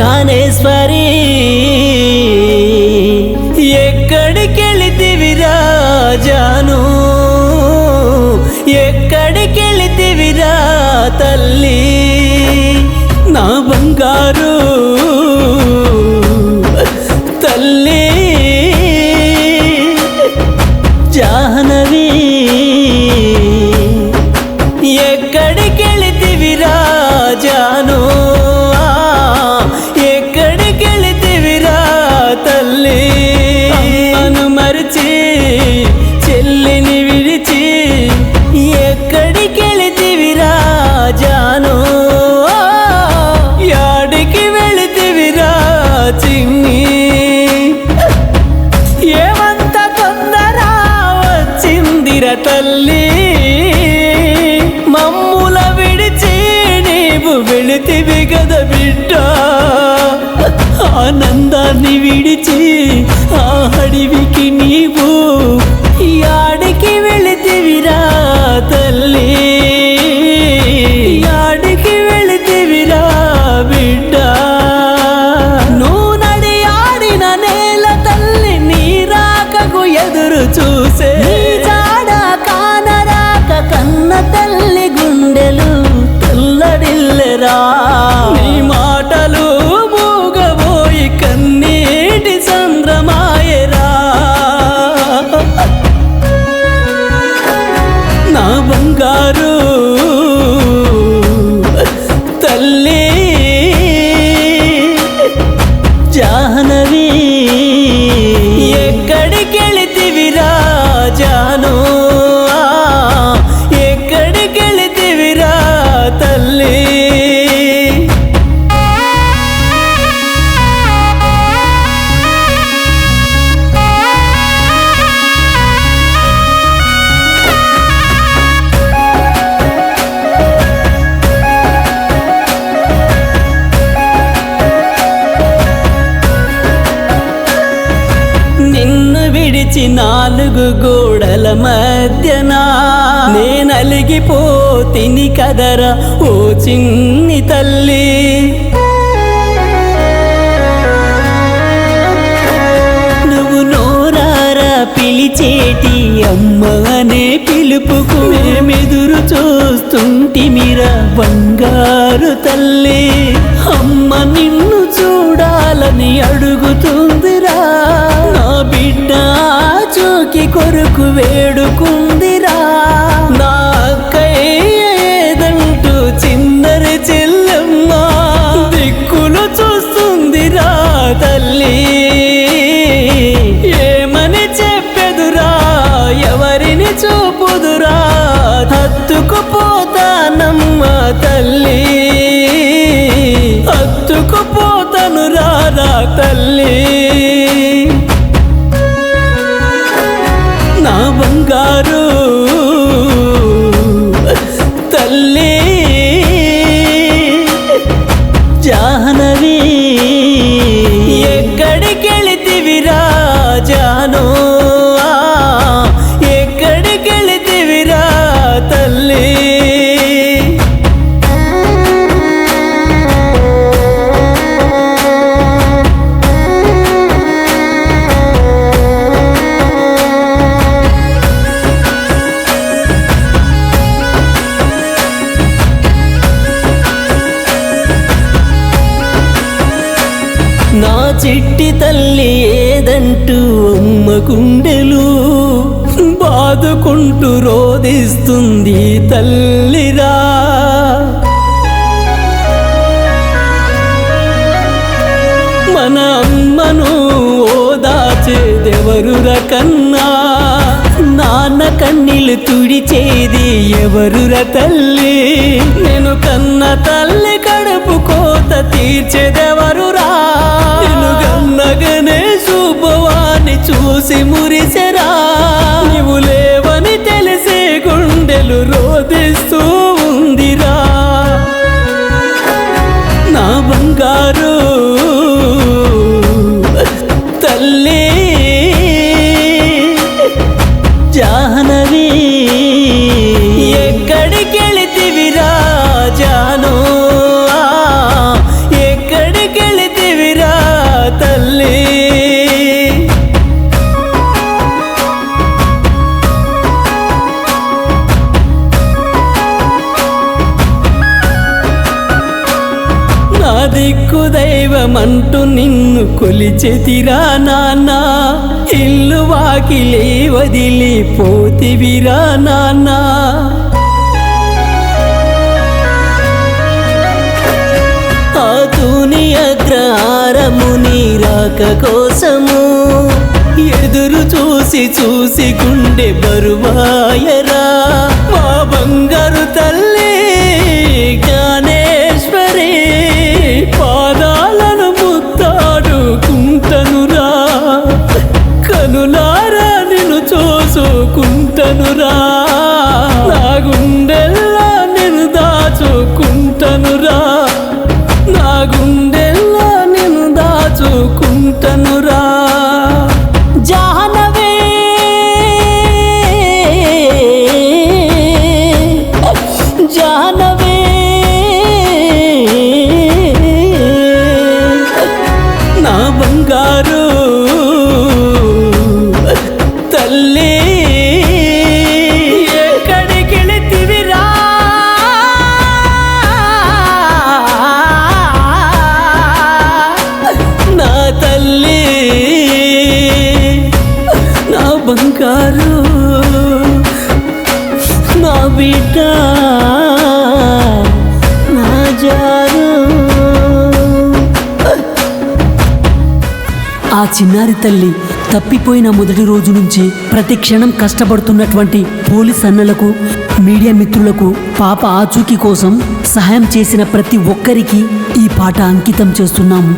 జ్ఞానేశ్వరి ఎక్కడికెళితివిరా జాను ఎక్కడికెళితివిరా తల్లి నా బంగారు తల్లి జాహ్నవి ఎక్కడికెళితివిరా జాను ఎక్కడికెళితివిరా తల్లి అమ్మను మరిచి చెల్లిని విడిచి ఎక్కడికెళితివిరా జాను యాడికి వెళితివిరా చిన్ని ఏమంత తొందర వచ్చిందిర తల్లి మమ్ముల విడిచి నీవు వెళితివి గద బిడ్డ ఆనందాన్ని విడిచి ఆ అడవికి నీవు యాడికి వెళితివిరా తల్లి యాడికి వెళితివిరా బిడ్డ నువ్వు నడి ఆడిన నేల తల్లి నీ రాకకు ఎదురు చూసే జాడ కానరాక కన్న తల్లి గుండెలు తెల్లడిల్లెరా నీ మాటలు మూగబోయి కన్నీటి సంద్రమాయరా నా బంగారు తల్లి జాహ్నవి ఎక్కడికెళితివిరా జాను ఎక్కడికెళితివిరా తల్లి నిన్ను విడిచి నాలుగు గోడల మధ్యన నేనలిగిపోతిని కదరా ఓ చిన్ని తల్లి నువ్వు నోరారా పిలిచేటి అమ్మ అనే పిలుపుకు మేమెదురు చూస్తుంటిమిరా బంగారు తల్లి అమ్మ నిన్ను చూడాలని అడుగుతుందిరా నా బిడ్డ చూకి కొరకు వేడుకుందిరా నా అక్కయ్య ఏదంటూ చిన్నరి చెల్లెమ్మ దిక్కులు చూస్తుందిరా తల్లి ఏమని చెప్పెదురా ఎవరిని చూపుదురా హత్తుకుపోతానమ్మ తల్లి హత్తుకుపోతాను రారా తల్లి నా బంగారు తల్లి జాహ్నవి ఎక్కడికెళితివిరా జాను ఎక్కడికెళితివిరా తల్లి నా చిట్టి తల్లి ఏదంటూ అమ్మ గుండెలు బాదుకుంటూ రోదిస్తుంది తల్లిరా మన అమ్మను ఓదాచేదెవరుర కన్నా నాన్న కన్నీళ్ళు తుడిచేది ఎవరుర తల్లి నేను కన్న తల్లి కడుపు కోత తీర్చేదెవరురా నేను కన్నగనే శుభవాన్ని చూసి మురిసెరా నీవు లేవని తెలిసే గుండెలు రోదిస్తూ ఉందిరా నా బంగారు తల్లి జాహ్నవి ఎక్కడికెళితివిరా జాను ఎక్కడికెళితి దిక్కు దైవమంటూ నిన్ను కొలిచెతిరా నాన్న, ఇల్లు వాకిలి వదిలి పోతివిరా నాన్న. ఆ తూని అగ్రహారము నీ రాక కోసము ఎదురు చూసి చూసి గుండె బరువాయరా. మా బంగారు తల్లి జ్ఞానేశ్వరి పాదాలను ముద్దాడుకుంటనురా, కనులారా నిన్ను చూసుకుంటనురా, నా గుండెల్లో నిన్ను దాచుకుంటనురా, నా గుండెల్లో నిన్ను దాచుకుంటనురా. జాహ్నవి జాహ్నవి నా బంగారు తల్లి ఎక్కడికెళితివిరా, నా తల్లి నా బంగారు నా బిడ్డ నా జారు. ఆ చిన్నారి తల్లి తప్పిపోయిన మొదటి రోజు నుంచి ప్రతి క్షణం కష్టపడుతున్నటువంటి పోలీస్ అన్నలకు, మీడియా మిత్రులకు, పాప ఆచూకీ కోసం సహాయం చేసిన ప్రతి ఒక్కరికి ఈ పాట అంకితం చేస్తున్నాము.